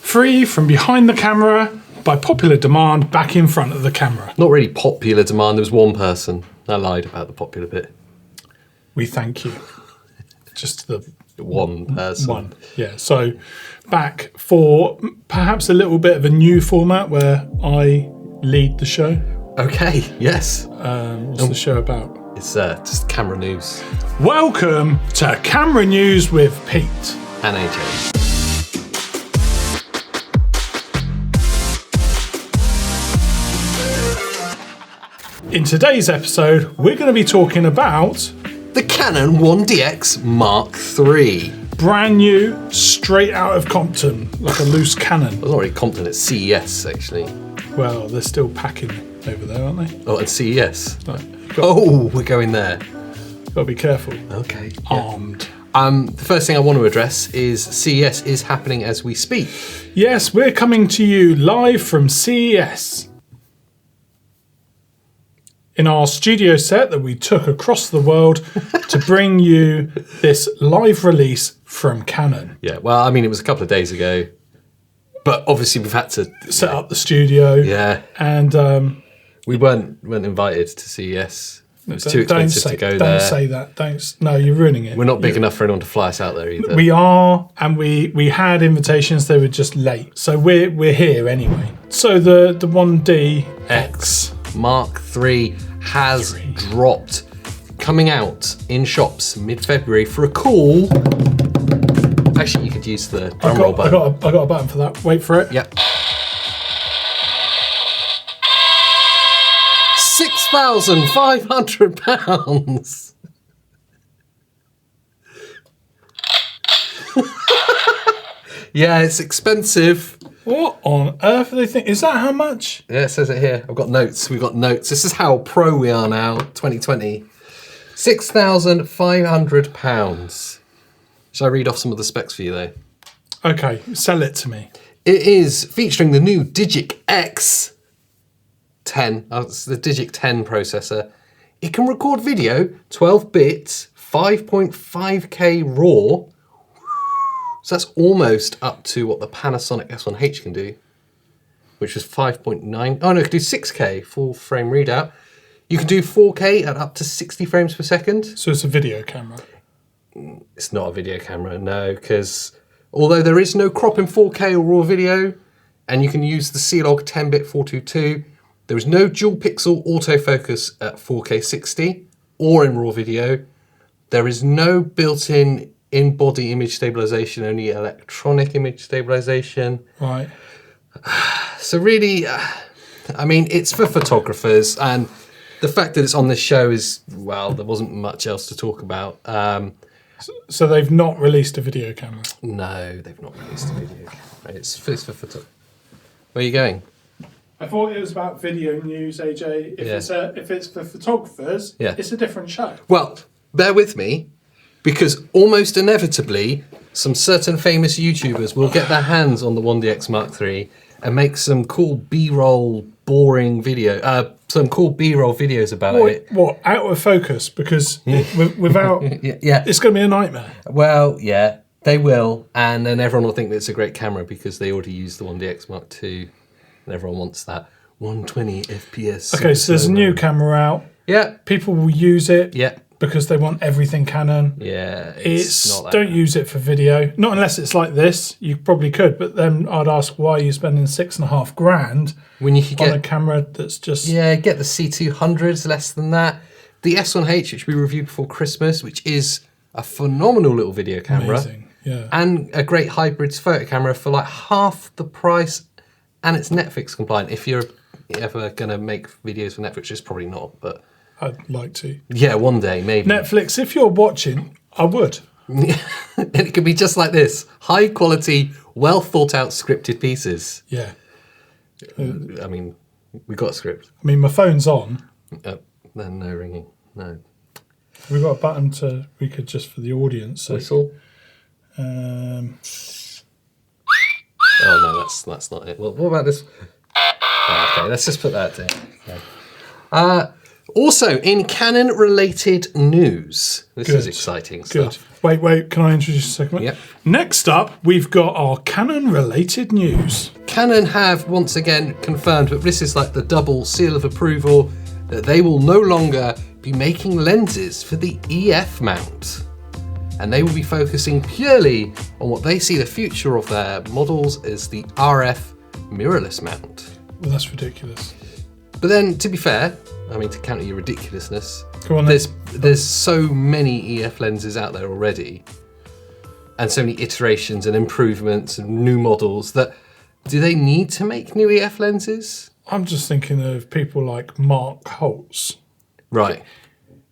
Free from behind the camera, by popular demand, back in front of the camera. Not really popular demand, there was one person. I lied about the popular bit. We thank you. Just the one person. One, yeah. So back for perhaps a little bit of a new format where I lead the show. Okay, yes. What's the show about? It's just camera news. Welcome to Camera News with Pete. And AJ. In today's episode, we're going to be talking about the Canon 1DX Mark III. Brand new, straight out of Compton, like a loose cannon. It's not really Compton, it's CES actually. Well, they're still packing over there, aren't they? Oh, and CES. Right. We're going there. Got to be careful. Okay. Armed. The first thing I want to address is CES is happening as we speak. Yes, we're coming to you live from CES. In our studio set that we took across the world to bring you this live release from Canon. Yeah, well, I mean, it was a couple of days ago, but obviously we've had to set up the studio. Yeah, and we weren't invited to CES. It was too expensive to go there. Don't say that. No, you're ruining it. We're not big enough for anyone to fly us out there either. We are, and we had invitations. They were just late, so we're here anyway. So the 1DX Mark III has dropped, coming out in shops mid-February for a cool. Actually, you could use the drum roll button. I got a button for that. Wait for it. Yep. £6,500. Yeah, it's expensive. What on earth do they think? Is that how much? Yeah, it says it here. I've got notes. We've got notes. This is how pro we are now, 2020. £6,500. Shall I read off some of the specs for you, though? Okay, sell it to me. It is featuring the new Digic X 10. It's the Digic 10 processor. It can record video, 12 bits, 5.5K RAW. So that's almost up to what the Panasonic S1H can do, which was 5.9. Oh no, it can do 6K full frame readout. You can do 4K at up to 60 frames per second. So it's a video camera. It's not a video camera, no, because although there is no crop in 4K or raw video, and you can use the C-Log 10-bit 422, there is no dual pixel autofocus at 4K 60 or in raw video. There is no built-in in-body image stabilization, only electronic image stabilization. Right. So really, I mean, it's for photographers, and the fact that it's on this show is, well, there wasn't much else to talk about. So they've not released a video camera? No, they've not released a video camera. It's for photographers. Where are you going? I thought it was about video news, AJ. If it's for photographers, yeah, it's a different show. Well, bear with me, because almost inevitably, some certain famous YouTubers will get their hands on the 1DX Mark III and make some cool B-roll, boring video, some cool B-roll videos about it. What, out of focus? Because without, yeah, it's going to be a nightmare. Well, yeah, they will, and then everyone will think that it's a great camera because they already use the 1DX Mark II, and everyone wants that 120 FPS. Okay, so there's a new camera out. Yeah. People will use it. Yeah. Because they want everything Canon. Yeah, it's not that don't use it for video. Not unless it's like this. You probably could, but then I'd ask why are you spending $6,500 when you could get on a camera that's just get the C200s, less than that. The S1H, which we reviewed before Christmas, which is a phenomenal little video camera. Amazing. Yeah. And a great hybrids photo camera for like half the price, and it's Netflix compliant. If you're ever gonna make videos for Netflix, which is probably not, but I'd like to. Yeah, one day, maybe. Netflix, if you're watching, I would. And it could be just like this. High quality, well thought out scripted pieces. Yeah. I mean, we got a script. I mean, my phone's on. No ringing, no. We've got a button we could just for the audience. Whistle? Oh no, that's not it. Well, what about this? Okay, let's just put that down. Okay. Also, in Canon-related news, this is exciting stuff. Wait, can I introduce a segment? Yep. Next up, we've got our Canon-related news. Canon have once again confirmed, but this is like the double seal of approval, that they will no longer be making lenses for the EF mount. And they will be focusing purely on what they see the future of their models as the RF mirrorless mount. Well, that's ridiculous. But then, to be fair, I mean, to counter your ridiculousness, Go on, there's so many EF lenses out there already, and so many iterations and improvements and new models that, do they need to make new EF lenses? I'm just thinking of people like Mark Holtz. Right.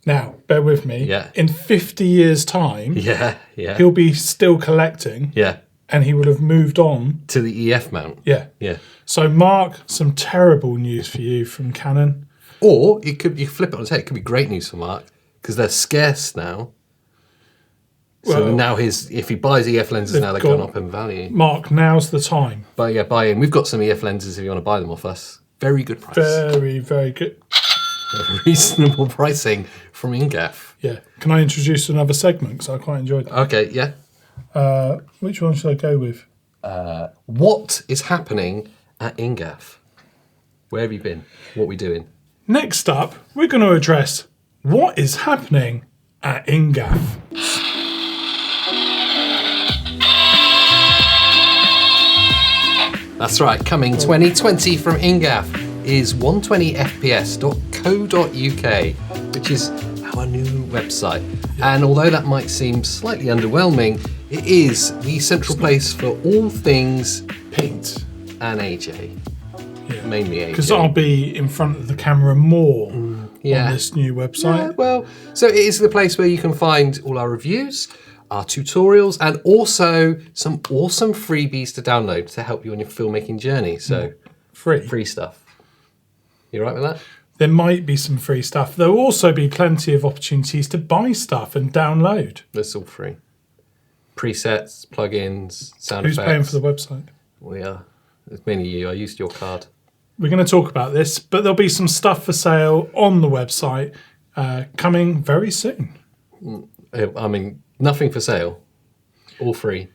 Now, bear with me. Yeah. In 50 years' time, Yeah. he'll be still collecting. Yeah. And he will have moved on. To the EF mount. Yeah. Yeah. So, Mark, some terrible news for you from Canon. Or you flip it on its head. It could be great news for Mark because they're scarce now. So Well, now if he buys EF lenses now, they've gone up in value. Mark, now's the time. But yeah, buy in. We've got some EF lenses if you want to buy them off us. Very good price. Very, very good. Reasonable pricing from INGAF. Yeah. Can I introduce another segment? Because I quite enjoyed that. Okay, yeah. Which one should I go with? What is happening at INGAF? Where have you been? What are we doing? Next up, we're going to address what is happening at INGAF. That's right, coming 2020 from INGAF is 120fps.co.uk, which is our new website. And although that might seem slightly underwhelming, it is the central place for all things Paint. and AJ. Yeah. Mainly AJ. Because I'll be in front of the camera more yeah. on this new website. Yeah, well, so it is the place where you can find all our reviews, our tutorials, and also some awesome freebies to download to help you on your filmmaking journey. So free stuff. You all right with that? There might be some free stuff. There'll also be plenty of opportunities to buy stuff and download. That's all free. Presets, plugins, sound Who's effects. paying for the website? We are. It's mainly you. I used your card. We're going to talk about this, but there'll be some stuff for sale on the website coming very soon. I mean, nothing for sale. All free.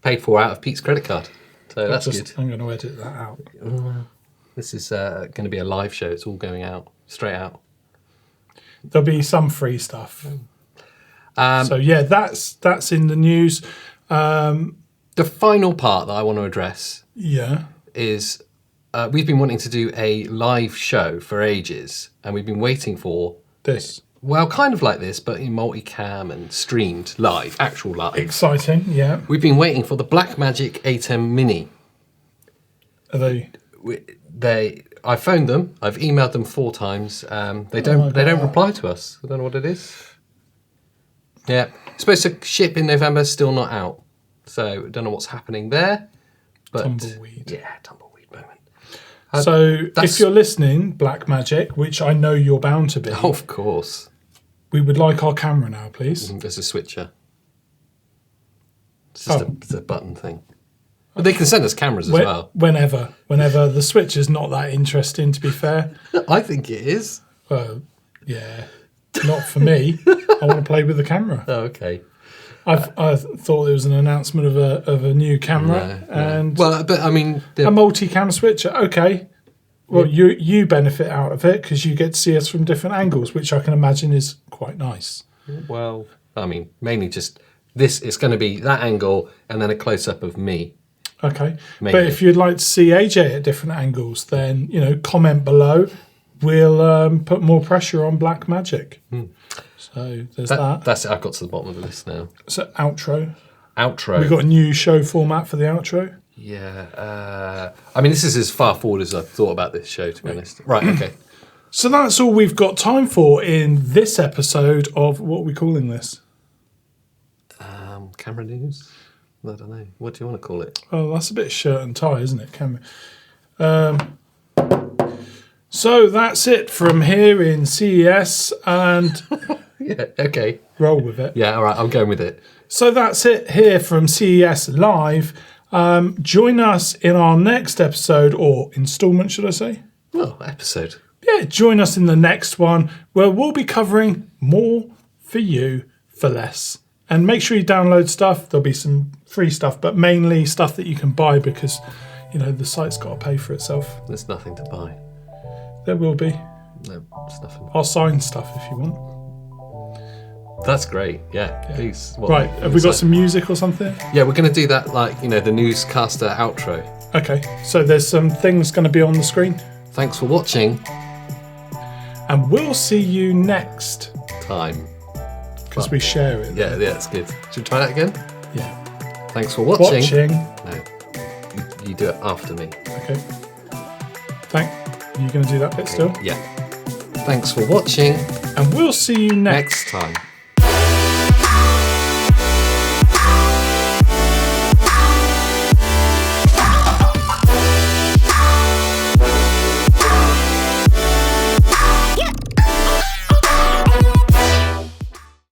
Paid for out of Pete's credit card. So that's good. I'm going to edit that out. This is going to be a live show. It's all going out, straight out. There'll be some free stuff. So yeah, that's in the news. The final part that I want to address is we've been wanting to do a live show for ages, and we've been waiting for this. Well, kind of like this, but in multicam and streamed live, actual live. Exciting, yeah. We've been waiting for the Blackmagic A10 Mini. Are they? I phoned them. I've emailed them 4 times. They don't reply to us. I don't know what it is. Yeah, it's supposed to ship in November. Still not out. So I don't know what's happening there. But Tumbleweed. Yeah, tumbleweed moment. So if you're listening, Blackmagic, which I know you're bound to be, of course, we would like our camera now, please. There's a switcher. It's just a button thing. But they can send us cameras as well. Whenever. The Switch is not that interesting, to be fair. I think it is. Well, yeah. Not for me. I want to play with the camera. Oh, okay. I thought it was an announcement of a new camera. And well, but I mean... a multi-cam switcher. Okay. Well, you benefit out of it because you get to see us from different angles, which I can imagine is quite nice. Well, I mean, mainly just this. It's going to be that angle and then a close-up of me. Okay. Maybe. But if you'd like to see AJ at different angles, then, comment below. We'll put more pressure on Blackmagic. So there's that. That's it. I've got to the bottom of the list now. So outro. We've got a new show format for the outro. Yeah. I mean, this is as far forward as I've thought about this show, to be honest. Right, okay. So that's all we've got time for in this episode of, what are we calling this? Camera news? I don't know. What do you want to call it? Oh, that's a bit shirt and tie, isn't it? So that's it from here in CES, and yeah, okay. Roll with it. Yeah, all right, I'm going with it. So that's it here from CES Live. Join us in our next episode, or installment, should I say? Oh, episode. yeah, join us in the next one where we'll be covering more for you for less. And make sure you download stuff. There'll be some free stuff, but mainly stuff that you can buy because, you know, the site's got to pay for itself. There's nothing to buy. There will be. No, there's nothing. I'll sign stuff if you want. That's great. Yeah, please. What, Right, have we got some music or something? Yeah, we're going to do that, like, you know, the newscaster outro. Okay, so there's some things going to be on the screen. Thanks for watching. And we'll see you next Time. because we share it. Yeah, that's good. Should we try that again? Yeah. Thanks for watching. No, you do it after me. Okay. You going to do that bit still? Yeah. Thanks for watching. And we'll see you Next time.